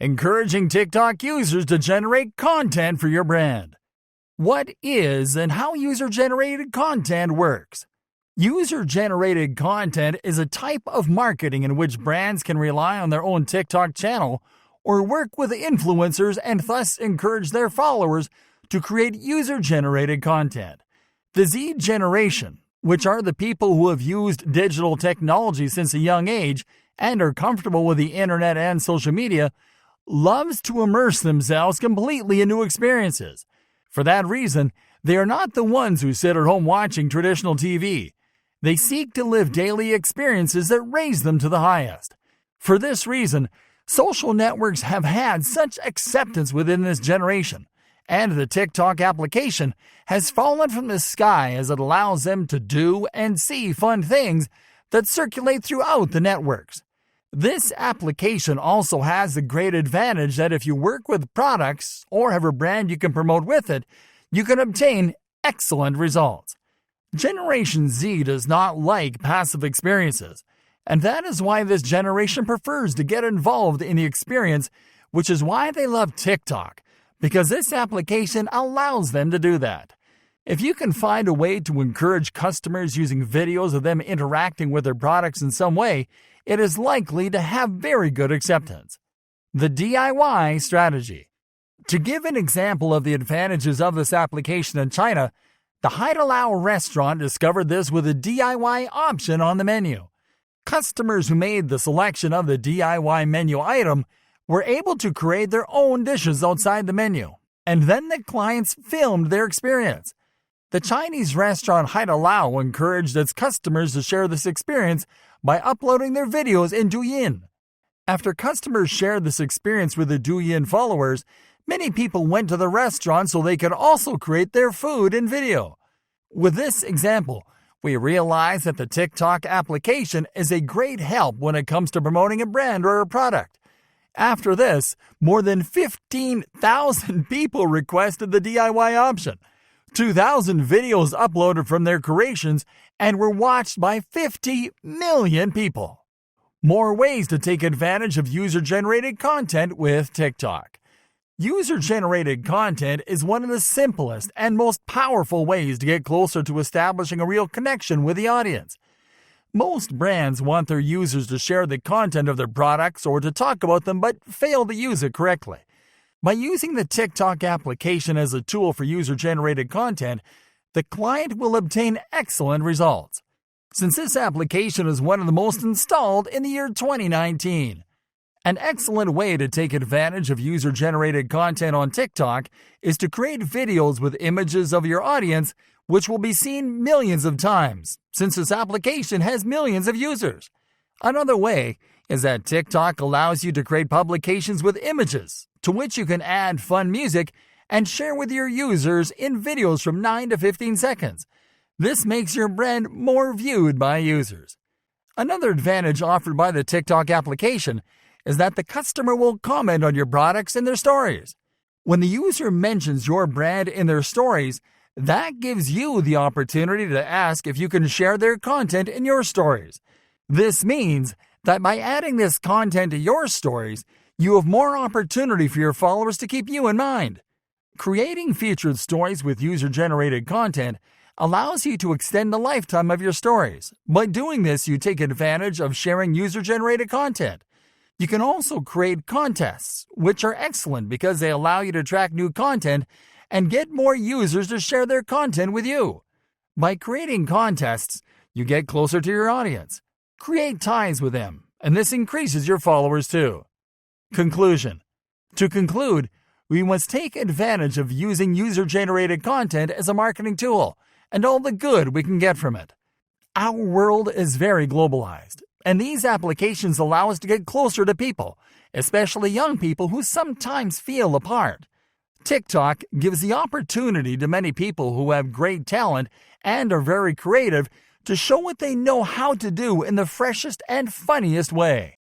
encouraging TikTok users to generate content for your brand. What is and how user-generated content works? User-generated content is a type of marketing in which brands can rely on their own TikTok channel or work with influencers and thus encourage their followers to create user-generated content. The Z generation, which are the people who have used digital technology since a young age and are comfortable with the internet and social media, loves to immerse themselves completely in new experiences. For that reason, they are not the ones who sit at home watching traditional TV. They seek to live daily experiences that raise them to the highest. For this reason, social networks have had such acceptance within this generation, and the TikTok application has fallen from the sky as it allows them to do and see fun things that circulate throughout the networks. This application also has the great advantage that if you work with products or have a brand you can promote with it, you can obtain excellent results. Generation Z does not like passive experiences, and that is why this generation prefers to get involved in the experience, which is why they love TikTok, because this application allows them to do that. If you can find a way to encourage customers using videos of them interacting with their products in some way, it is likely to have very good acceptance. The DIY strategy. To give an example of the advantages of this application in China, the Haidilao restaurant discovered this with a DIY option on the menu. Customers who made the selection of the DIY menu item were able to create their own dishes outside the menu, and then the clients filmed their experience. The Chinese restaurant Haidilao encouraged its customers to share this experience by uploading their videos in Douyin. After customers shared this experience with the Douyin followers, many people went to the restaurant so they could also create their food in video. With this example, we realize that the TikTok application is a great help when it comes to promoting a brand or a product. After this, more than 15,000 people requested the DIY option. 2,000 videos uploaded from their creations and were watched by 50 million people. More ways to take advantage of user-generated content with TikTok. User-generated content is one of the simplest and most powerful ways to get closer to establishing a real connection with the audience. Most brands want their users to share the content of their products or to talk about them but fail to use it correctly. By using the TikTok application as a tool for user-generated content, the client will obtain excellent results. Since this application is one of the most installed in the year 2019. An excellent way to take advantage of user-generated content on TikTok is to create videos with images of your audience, which will be seen millions of times, since this application has millions of users. Another way is that TikTok allows you to create publications with images, to which you can add fun music and share with your users in videos from 9 to 15 seconds. This makes your brand more viewed by users. Another advantage offered by the TikTok application is that the customer will comment on your products in their stories. When the user mentions your brand in their stories, that gives you the opportunity to ask if you can share their content in your stories. This means that by adding this content to your stories, you have more opportunity for your followers to keep you in mind. Creating featured stories with user-generated content allows you to extend the lifetime of your stories. By doing this, you take advantage of sharing user-generated content. You can also create contests, which are excellent because they allow you to track new content and get more users to share their content with you. By creating contests, you get closer to your audience. Create ties with them, and this increases your followers too. Conclusion. To conclude, we must take advantage of using user-generated content as a marketing tool and all the good we can get from it. Our world is very globalized, and these applications allow us to get closer to people, especially young people who sometimes feel apart. TikTok gives the opportunity to many people who have great talent and are very creative to show what they know how to do in the freshest and funniest way.